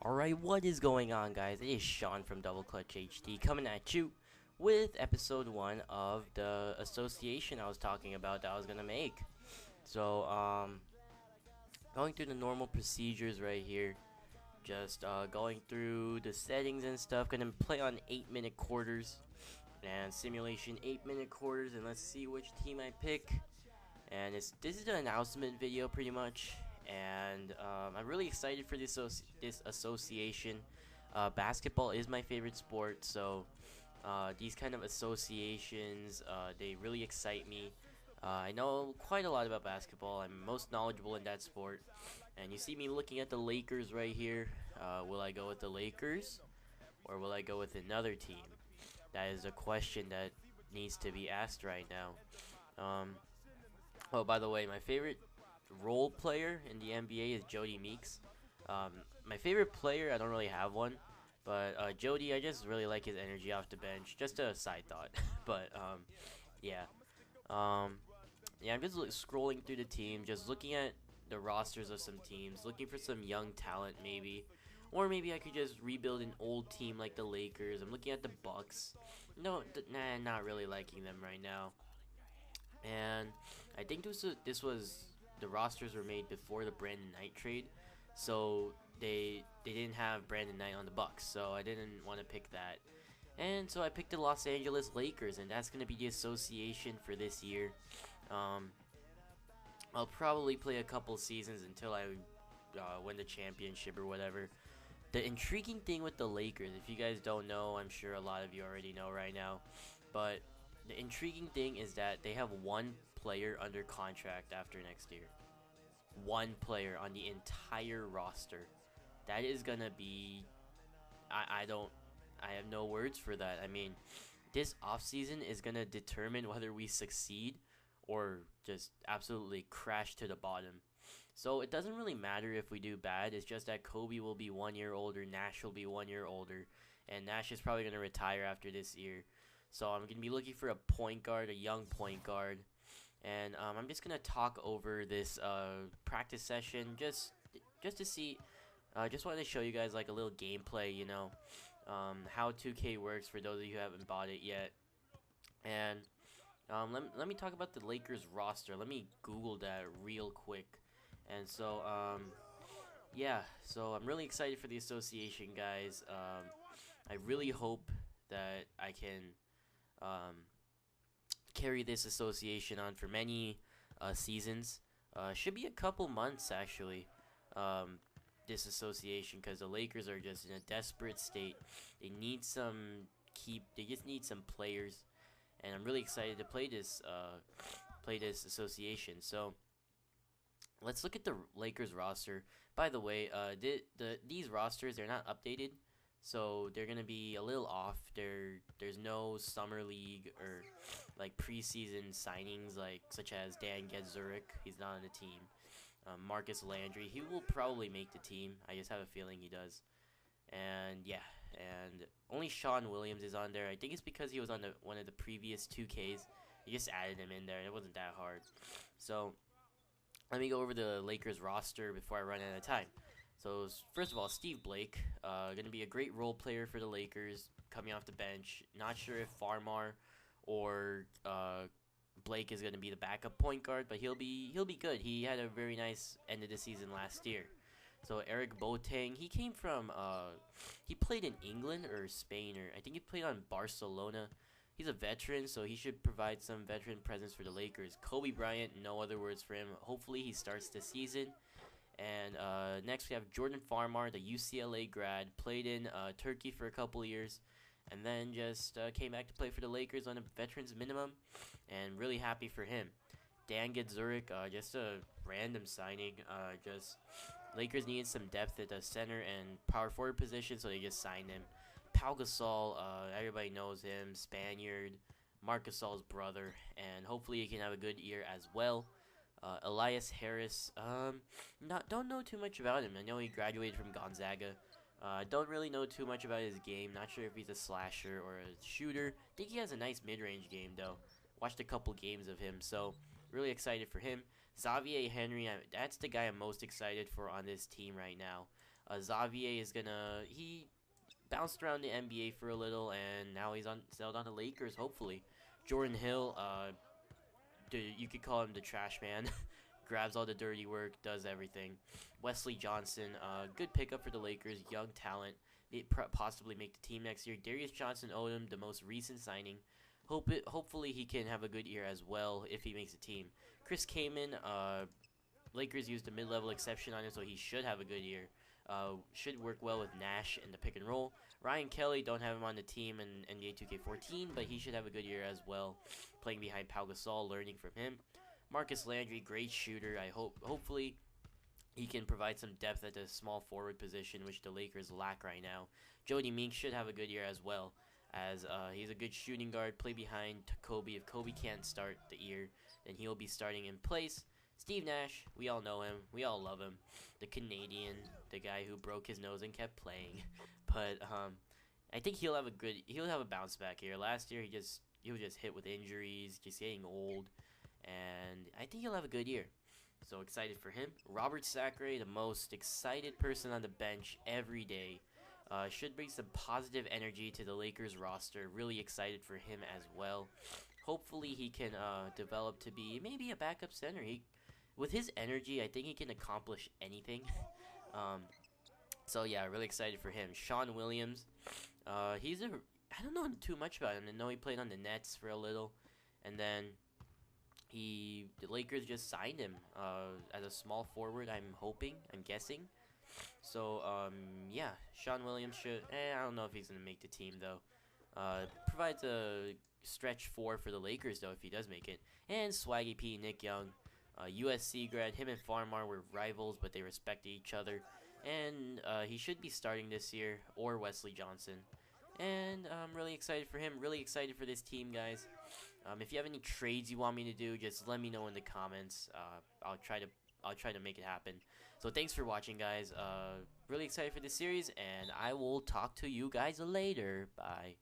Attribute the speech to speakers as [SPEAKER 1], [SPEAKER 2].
[SPEAKER 1] Alright, what is going on, guys? It is Sean from DoubleClutchHD coming at you with episode 1 of the association I was talking about that I was gonna make. So, going through the normal procedures right here, just going through the settings and stuff. Gonna play on 8-minute quarters and simulation 8-minute quarters, and let's see which team I pick. And this is the announcement video pretty much, and I'm really excited for this association. Basketball is my favorite sport, so these kind of associations, they really excite me. I know quite a lot about basketball. I'm most knowledgeable in that sport, and you see me looking at the Lakers right here. Will I go with the Lakers, or will I go with another team? That is a question that needs to be asked right now. Oh, by the way, my favorite role player in the NBA is Jody Meeks. My favorite player, I don't really have one, but Jody, I just really like his energy off the bench. Just a side thought, but yeah, yeah. I'm just scrolling through the team, just looking at the rosters of some teams, looking for some young talent maybe. Or maybe I could just rebuild an old team like the Lakers. I'm looking at the Bucks. No, nah, not really liking them right now. And I think this was the rosters were made before the Brandon Knight trade, so they didn't have Brandon Knight on the Bucks, so I didn't want to pick that. And so I picked the Los Angeles Lakers, and that's gonna be the association for this year. I'll probably play a couple seasons until I win the championship or whatever. The intriguing thing with the Lakers, if you guys don't know, I'm sure a lot of you already know right now, but the intriguing thing is that they have one player under contract after next year. One player on the entire roster. That is gonna be, I have no words for that. I mean, this offseason is gonna determine whether we succeed or just absolutely crash to the bottom. So it doesn't really matter if we do bad. It's just that Kobe will be 1 year older, Nash will be 1 year older, and Nash is probably gonna retire after this year. So I'm going to be looking for a point guard, a young point guard. And I'm just going to talk over this practice session just to see. Just wanted to show you guys like a little gameplay, you know, how 2K works for those of you who haven't bought it yet. And let me talk about the Lakers roster. Let me Google that real quick. And so, yeah, so I'm really excited for the association, guys. I really hope that I can carry this association on for many seasons. Should be a couple months actually. This association, because the Lakers are just in a desperate state. They need some They just need some players, and I'm really excited to play this association. So let's look at the Lakers roster. By the way, these rosters, they're not updated. So they're gonna be a little off. There's no summer league or like preseason signings such as Dan Gedzuric. He's not on the team. Marcus Landry, he will probably make the team. I just have a feeling he does. And yeah, and only Sean Williams is on there. I think it's because he was on one of the previous 2Ks. You just added him in there. It wasn't that hard. So let me go over the Lakers roster before I run out of time. So first of all, Steve Blake, going to be a great role player for the Lakers, coming off the bench. Not sure if Farmar or Blake is going to be the backup point guard, but he'll be good. He had a very nice end of the season last year. So Eric Boateng, he came from he played in England or Spain, or I think he played on Barcelona. He's a veteran, so he should provide some veteran presence for the Lakers. Kobe Bryant, no other words for him. Hopefully he starts the season. And next we have Jordan Farmar, the UCLA grad, played in Turkey for a couple of years, and then just came back to play for the Lakers on a veterans minimum, and really happy for him. Dan Gedzuric, just a random signing. Just Lakers needed some depth at the center and power forward position, so they just signed him. Pau Gasol, everybody knows him, Spaniard, Marc Gasol's brother, and hopefully he can have a good year as well. Elias Harris, don't know too much about him. I know he graduated from Gonzaga. Don't really know too much about his game. Not sure if he's a slasher or a shooter. Think he has a nice mid-range game though. Watched a couple games of him, so really excited for him. Xavier Henry, that's the guy I'm most excited for on this team right now. Xavier is gonna he bounced around the NBA for a little, and now he's on settled on the Lakers. Hopefully, Jordan Hill, you could call him the trash man. Grabs all the dirty work, does everything. Wesley Johnson, good pickup for the Lakers, young talent. Possibly make the team next year. Darius Johnson Odom, the most recent signing. Hopefully he can have a good year as well if he makes a team. Chris Kaman, Lakers used a mid-level exception on him, so he should have a good year. Should work well with Nash in the pick and roll. Ryan Kelly, don't have him on the team in NBA 2K14, but he should have a good year as well, playing behind Pau Gasol, learning from him. Marcus Landry, great shooter. Hopefully he can provide some depth at the small forward position, which the Lakers lack right now. Jody Meek should have a good year as well, as he's a good shooting guard. Play behind Kobe. If Kobe can't start the year, then he'll be starting in place. Steve Nash, we all know him. We all love him. The Canadian, the guy who broke his nose and kept playing. But I think he'll have a bounce back here. Last year he was just hit with injuries, just getting old, and I think he'll have a good year. So excited for him. Robert Sacre, the most excited person on the bench every day. Should bring some positive energy to the Lakers roster. Really excited for him as well. Hopefully he can develop to be maybe a backup center. With his energy, I think he can accomplish anything. So yeah, really excited for him. Sean Williams, I don't know too much about him. I know he played on the Nets for a little, and then the Lakers just signed him as a small forward. I'm guessing. So yeah, Sean Williams should. I don't know if he's gonna make the team though. Provides a stretch 4 for the Lakers though if he does make it. And Swaggy P, Nick Young, USC grad. Him and Farmar were rivals, but they respected each other. And he should be starting this year, or Wesley Johnson. And I'm really excited for him. Really excited for this team, guys. If you have any trades you want me to do, just let me know in the comments. I'll try to make it happen. So thanks for watching, guys. Really excited for this series, and I will talk to you guys later. Bye.